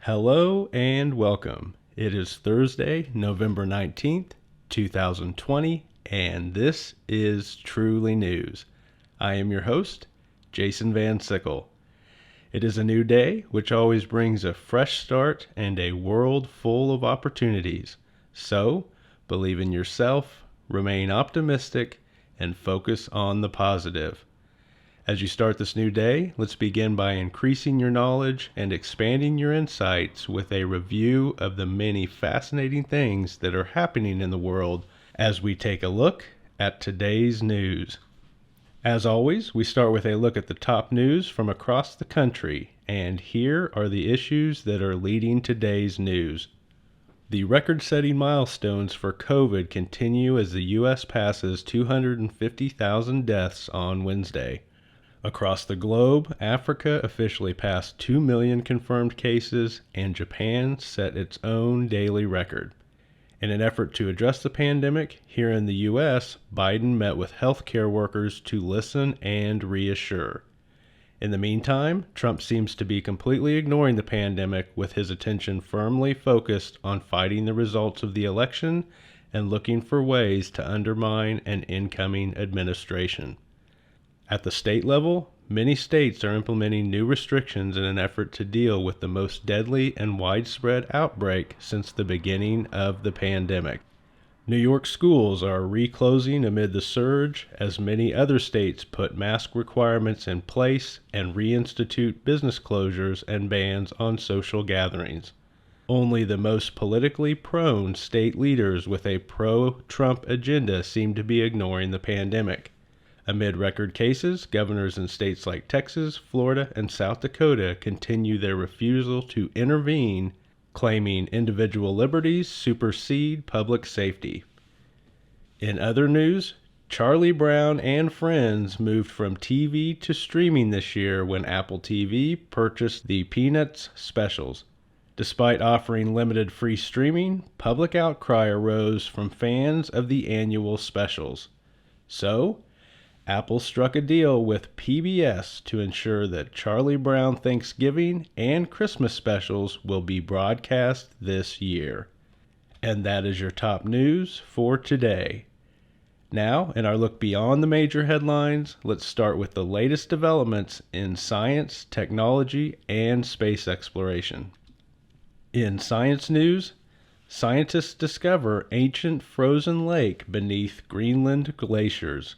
Hello and welcome. It is Thursday, November 19th, 2020, and this is Truly News. I am your host, Jason Van Sickle. It is a new day, which always brings a fresh start and a world full of opportunities. So, believe in yourself, remain optimistic, and focus on the positive. As you start this new day, let's begin by increasing your knowledge and expanding your insights with a review of the many fascinating things that are happening in the world as we take a look at today's news. As always, we start with a look at the top news from across the country, and here are the issues that are leading today's news. The record-setting milestones for COVID continue as the U.S. passes 250,000 deaths on Wednesday. Across the globe, Africa officially passed 2 million confirmed cases, and Japan set its own daily record. In an effort to address the pandemic, here in the U.S., Biden met with healthcare workers to listen and reassure. In the meantime, Trump seems to be completely ignoring the pandemic, with his attention firmly focused on fighting the results of the election and looking for ways to undermine an incoming administration. At the state level, many states are implementing new restrictions in an effort to deal with the most deadly and widespread outbreak since the beginning of the pandemic. New York schools are reclosing amid the surge, as many other states put mask requirements in place and reinstitute business closures and bans on social gatherings. Only the most politically prone state leaders with a pro-Trump agenda seem to be ignoring the pandemic. Amid record cases, governors in states like Texas, Florida, and South Dakota continue their refusal to intervene, claiming individual liberties supersede public safety. In other news, Charlie Brown and Friends moved from TV to streaming this year when Apple TV purchased the Peanuts specials. Despite offering limited free streaming, public outcry arose from fans of the annual specials. So, Apple struck a deal with PBS to ensure that Charlie Brown Thanksgiving and Christmas specials will be broadcast this year. And that is your top news for today. Now, in our look beyond the major headlines, let's start with the latest developments in science, technology, and space exploration. In science news, scientists discover ancient frozen lake beneath Greenland glaciers.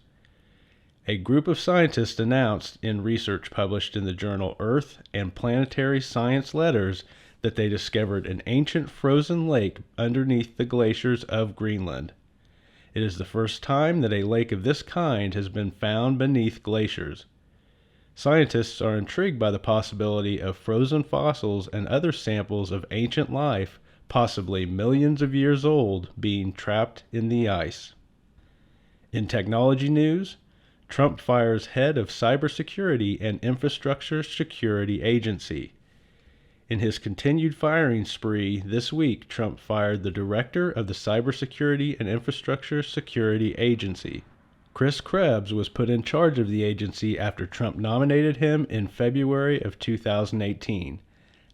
A group of scientists announced in research published in the journal Earth and Planetary Science Letters that they discovered an ancient frozen lake underneath the glaciers of Greenland. It is the first time that a lake of this kind has been found beneath glaciers. Scientists are intrigued by the possibility of frozen fossils and other samples of ancient life, possibly millions of years old, being trapped in the ice. In technology news, Trump fires head of Cybersecurity and Infrastructure Security Agency. In his continued firing spree this week, Trump fired the director of the Cybersecurity and Infrastructure Security Agency. Chris Krebs was put in charge of the agency after Trump nominated him in February of 2018.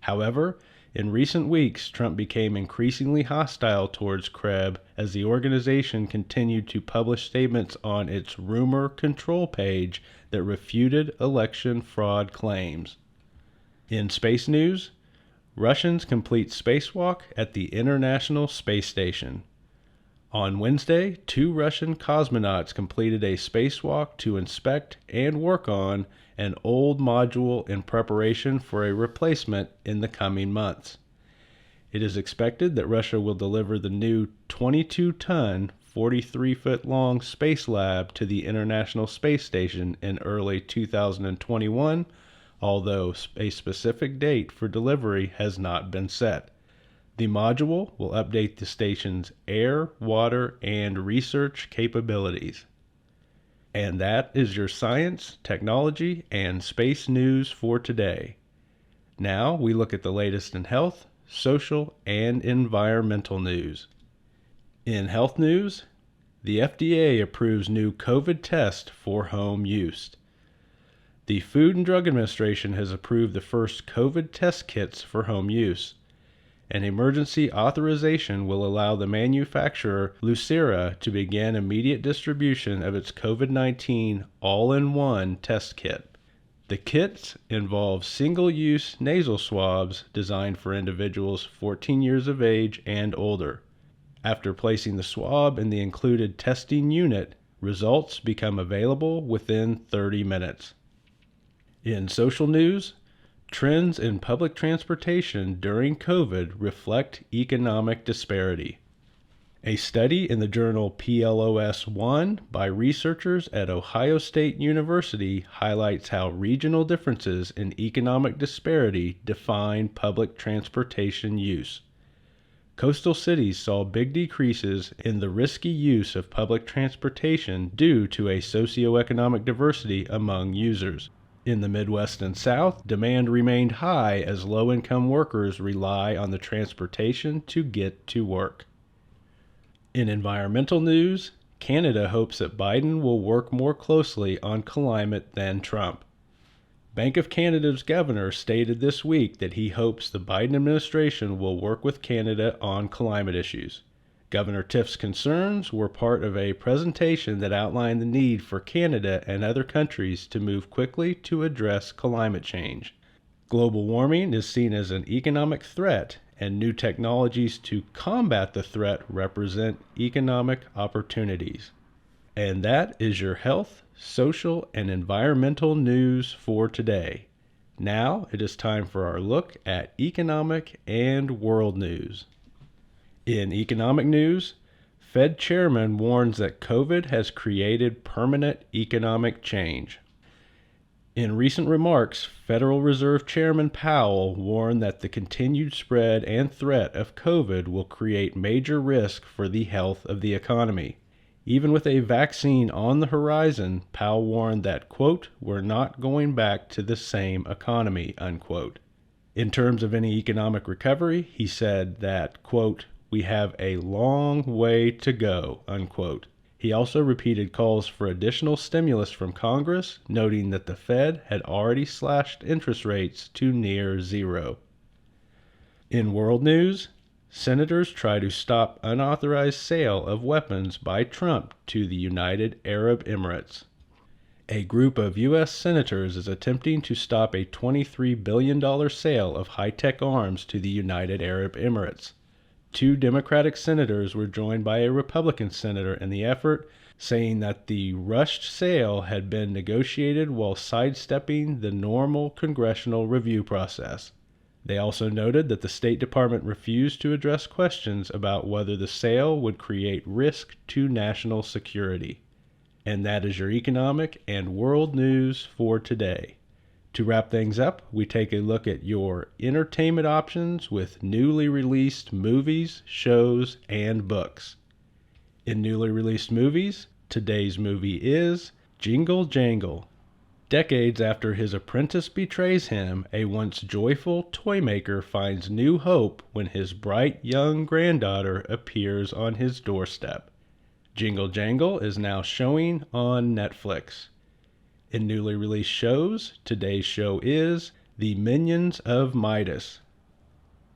However, in recent weeks, Trump became increasingly hostile towards Krebs as the organization continued to publish statements on its rumor control page that refuted election fraud claims. In space news, Russians complete spacewalk at the International Space Station. On Wednesday, 2 Russian cosmonauts completed a spacewalk to inspect and work on an old module in preparation for a replacement in the coming months. It is expected that Russia will deliver the new 22-ton, 43-foot-long Space Lab to the International Space Station in early 2021, although a specific date for delivery has not been set. The module will update the station's air, water, and research capabilities. And that is your science, technology, and space news for today. Now we look at the latest in health, social, and environmental news. In health news, the FDA approves new COVID test for home use. The Food and Drug Administration has approved the first COVID test kits for home use. An emergency authorization will allow the manufacturer Lucira to begin immediate distribution of its COVID-19 all-in-one test kit. The kits involve single-use nasal swabs designed for individuals 14 years of age and older. After placing the swab in the included testing unit, results become available within 30 minutes. In social news, trends in public transportation during COVID reflect economic disparity. A study in the journal PLOS One by researchers at Ohio State University highlights how regional differences in economic disparity define public transportation use. Coastal cities saw big decreases in the risky use of public transportation due to a socioeconomic diversity among users. In the Midwest and South, demand remained high as low-income workers rely on the transportation to get to work. In environmental news, Canada hopes that Biden will work more closely on climate than Trump. Bank of Canada's governor stated this week that he hopes the Biden administration will work with Canada on climate issues. Governor Tiff's concerns were part of a presentation that outlined the need for Canada and other countries to move quickly to address climate change. Global warming is seen as an economic threat, and new technologies to combat the threat represent economic opportunities. And that is your health, social, and environmental news for today. Now it is time for our look at economic and world news. In economic news, Fed chairman warns that COVID has created permanent economic change. In recent remarks, Federal Reserve Chairman Powell warned that the continued spread and threat of COVID will create major risk for the health of the economy. Even with a vaccine on the horizon, Powell warned that, quote, "we're not going back to the same economy," unquote. In terms of any economic recovery, he said that, quote, "we have a long way to go," unquote. He also repeated calls for additional stimulus from Congress, noting that the Fed had already slashed interest rates to near zero. In world news, senators try to stop unauthorized sale of weapons by Trump to the United Arab Emirates. A group of U.S. senators is attempting to stop a $23 billion sale of high-tech arms to the United Arab Emirates. Two Democratic senators were joined by a Republican senator in the effort, saying that the rushed sale had been negotiated while sidestepping the normal congressional review process. They also noted that the State Department refused to address questions about whether the sale would create risk to national security. And that is your economic and world news for today. To wrap things up, we take a look at your entertainment options with newly released movies, shows, and books. In newly released movies, today's movie is Jingle Jangle. Decades after his apprentice betrays him, a once joyful toy maker finds new hope when his bright young granddaughter appears on his doorstep. Jingle Jangle is now showing on Netflix. In newly released shows, today's show is The Minions of Midas.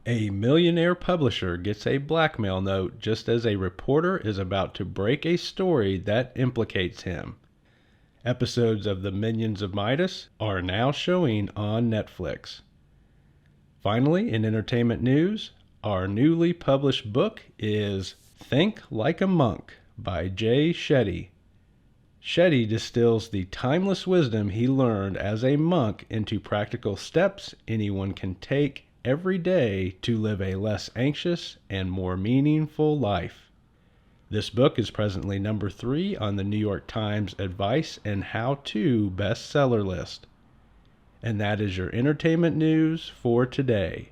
A millionaire publisher gets a blackmail note just as a reporter is about to break a story that implicates him. Episodes of The Minions of Midas are now showing on Netflix. Finally, in entertainment news, our newly published book is Think Like a Monk by Jay Shetty. Shetty distills the timeless wisdom he learned as a monk into practical steps anyone can take every day to live a less anxious and more meaningful life. This book is presently number 3 on the New York Times Advice and How-To bestseller list. And that is your entertainment news for today.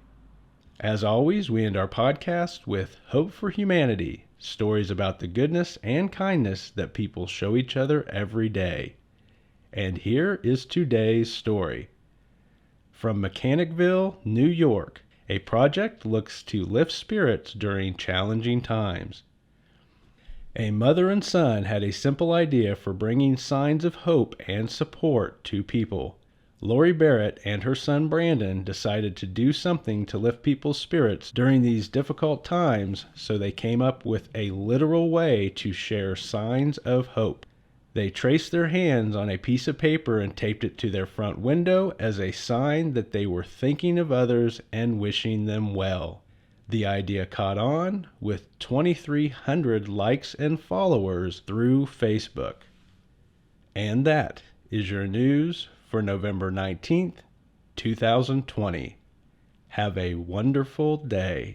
As always, we end our podcast with Hope for Humanity, stories about the goodness and kindness that people show each other every day. And here is today's story. From Mechanicville, New York, a project looks to lift spirits during challenging times. A mother and son had a simple idea for bringing signs of hope and support to people. Lori Barrett and her son Brandon decided to do something to lift people's spirits during these difficult times, so they came up with a literal way to share signs of hope. They traced their hands on a piece of paper and taped it to their front window as a sign that they were thinking of others and wishing them well. The idea caught on with 2,300 likes and followers through Facebook. And that is your news for November 19th, 2020. Have a wonderful day.